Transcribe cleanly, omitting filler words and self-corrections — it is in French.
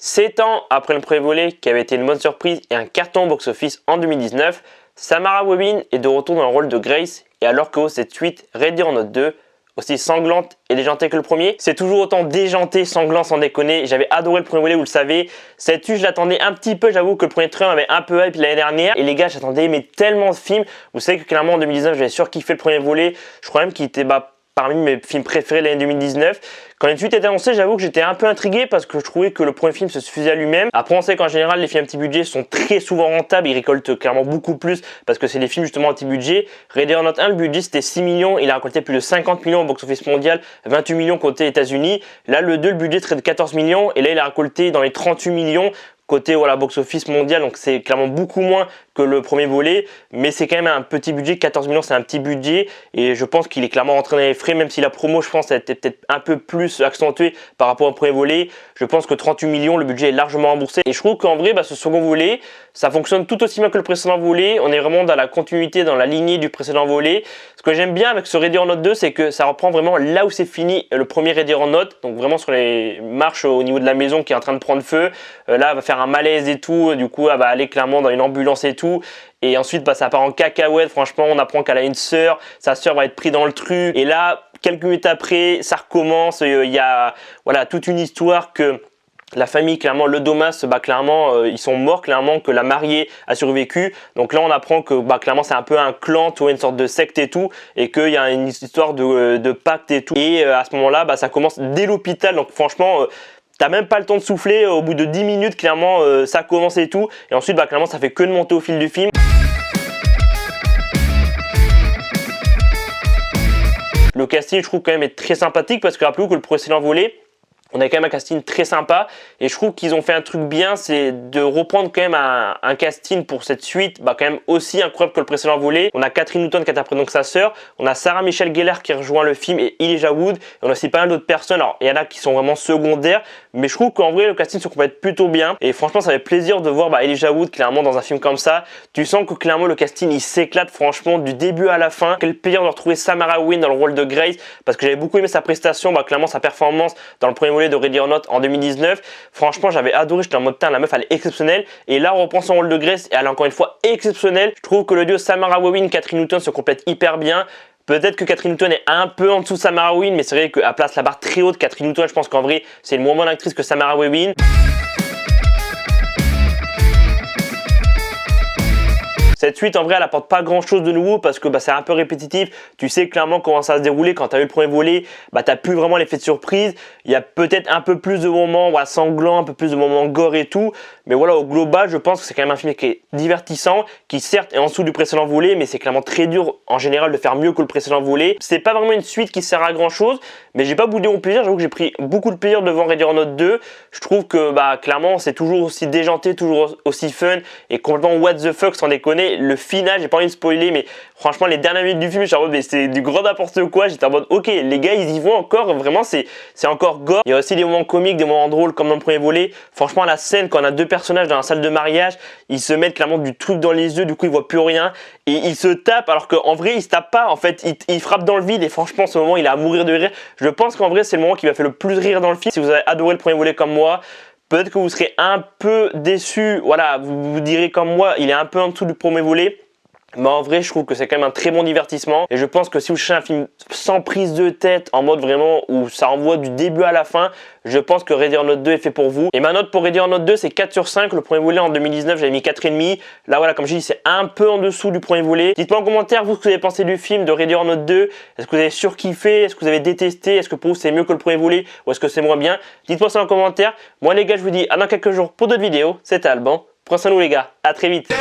7 ans après le premier volet qui avait été une bonne surprise et un carton box-office en 2019, Samara Weaving est de retour dans le rôle de Grace et alors que cette suite, Ready or Not 2, aussi sanglante et déjantée que le premier, c'est toujours autant déjanté, sanglant sans déconner. J'avais adoré le premier volet, vous le savez. Cette suite, je l'attendais un petit peu, j'avoue que le premier trailer m'avait un peu hype l'année dernière. Et les gars, j'attendais mais tellement de films. Vous savez que clairement en 2019, j'avais surkiffé le premier volet. Je crois même qu'il était parmi mes films préférés de l'année 2019. Quand une suite était annoncée, j'avoue que j'étais un peu intrigué parce que je trouvais que le premier film se suffisait à lui-même. Après, on sait qu'en général, les films à petit budget sont très souvent rentables. Ils récoltent clairement beaucoup plus parce que c'est des films justement à petit budget. Ready or Not 1, le budget c'était 6 millions. Il a récolté plus de 50 millions au box-office mondial, 28 millions côté États-Unis. Là, le 2, le budget serait de 14 millions et là, il a récolté dans les 38 millions. Côté box-office mondial, donc c'est clairement beaucoup moins que le premier volet, mais c'est quand même un petit budget, 14 millions c'est un petit budget, et je pense qu'il est clairement rentré dans les frais, même si la promo je pense a été peut-être un peu plus accentuée par rapport au premier volet. Je pense que 38 millions, le budget est largement remboursé, et je trouve qu'en vrai, ce second volet, ça fonctionne tout aussi bien que le précédent volet. On est vraiment dans la continuité, dans la lignée du précédent volet. Ce que j'aime bien avec ce Ready or Not 2, c'est que ça reprend vraiment là où c'est fini le premier Ready or Not, donc vraiment sur les marches au niveau de la maison qui est en train de prendre feu. Là, elle va faire un malaise et tout, du coup, elle va aller clairement dans une ambulance et tout. Et ensuite, ça part en cacahuète. Franchement, on apprend qu'elle a une sœur. Sa sœur va être prise dans le truc. Et là, quelques minutes après, ça recommence. Il y a toute une histoire que la famille, clairement, le Domas, clairement, ils sont morts, clairement, que la mariée a survécu. Donc là, on apprend que, clairement, c'est un peu un clan, une sorte de secte et tout, et qu'il y a une histoire de pacte et tout. Et à ce moment-là, ça commence dès l'hôpital. Donc franchement, t'as même pas le temps de souffler. Au bout de 10 minutes, clairement, ça commence et tout. Et ensuite, clairement, ça fait que de monter au fil du film. Le casting, je trouve quand même est très sympathique parce que rappelez-vous que le précédent volet, on a quand même un casting très sympa et je trouve qu'ils ont fait un truc bien, c'est de reprendre quand même un casting pour cette suite, quand même aussi incroyable que le précédent volet. On a Catherine Newton qui interprète donc sa sœur, on a Sarah Michelle Gellar qui rejoint le film et Elijah Wood, et on a aussi pas mal d'autres personnes. Alors il y en a qui sont vraiment secondaires, mais je trouve qu'en vrai le casting se complète plutôt bien et franchement ça fait plaisir de voir Elijah Wood clairement dans un film comme ça. Tu sens que clairement le casting il s'éclate franchement du début à la fin. Quel plaisir de retrouver Samara Weaving dans le rôle de Grace parce que j'avais beaucoup aimé sa prestation, clairement sa performance dans le premier de Ready or Not en 2019. Franchement, j'avais adoré. J'étais en mode la meuf, elle est exceptionnelle. Et là, on reprend son rôle de Grace et elle est encore une fois exceptionnelle. Je trouve que le duo Samara Weaving, Catherine Newton se complète hyper bien. Peut-être que Catherine Newton est un peu en dessous de Samara Weaving, mais c'est vrai qu'elle place la barre très haute. Catherine Newton, je pense qu'en vrai, c'est une moins bonne actrice que Samara Weaving. Cette suite, en vrai, elle apporte pas grand chose de nouveau parce que c'est un peu répétitif. Tu sais clairement comment ça va se dérouler. Quand tu as eu le premier volet, t'as plus vraiment l'effet de surprise. Il y a peut-être un peu plus de moments sanglants, un peu plus de moments gore et tout. Mais au global, je pense que c'est quand même un film qui est divertissant, qui certes est en dessous du précédent volet, mais c'est clairement très dur en général de faire mieux que le précédent volet. C'est pas vraiment une suite qui sert à grand chose, mais j'ai pas boudé mon plaisir. J'avoue que j'ai pris beaucoup de plaisir devant Ready or Not 2. Je trouve que clairement, c'est toujours aussi déjanté, toujours aussi fun et complètement what the fuck sans déconner. Le final, j'ai pas envie de spoiler, mais franchement les dernières minutes du film, j'étais en mode c'est du gros n'importe quoi. J'étais en mode ok, les gars ils y vont encore, vraiment c'est encore gore. Il y a aussi des moments comiques, des moments drôles comme dans le premier volet. Franchement la scène quand on a deux personnages dans la salle de mariage, ils se mettent clairement du truc dans les yeux, du coup ils voient plus rien et ils se tapent alors qu'en vrai ils se tapent pas, en fait ils frappent dans le vide et franchement ce moment il est à mourir de rire. Je pense qu'en vrai c'est le moment qui m'a fait le plus rire dans le film. Si vous avez adoré le premier volet comme moi, peut-être que vous serez un peu déçu, vous vous direz comme moi, il est un peu en dessous du premier volet. Mais en vrai, je trouve que c'est quand même un très bon divertissement. Et je pense que si vous cherchez un film sans prise de tête, en mode vraiment où ça envoie du début à la fin, je pense que Ready or Not 2 est fait pour vous. Et ma note pour Ready or Not 2, c'est 4 sur 5. Le premier volet en 2019, j'avais mis 4,5. Là, comme je dis, c'est un peu en dessous du premier volet. Dites-moi en commentaire, vous, ce que vous avez pensé du film de Ready or Not 2. Est-ce que vous avez surkiffé? Est-ce que vous avez détesté? Est-ce que pour vous, c'est mieux que le premier volet? Ou est-ce que c'est moins bien? Dites-moi ça en commentaire. Moi, les gars, je vous dis à dans quelques jours pour d'autres vidéos. C'était Alban. Prenez soin de vous, les gars. À très vite.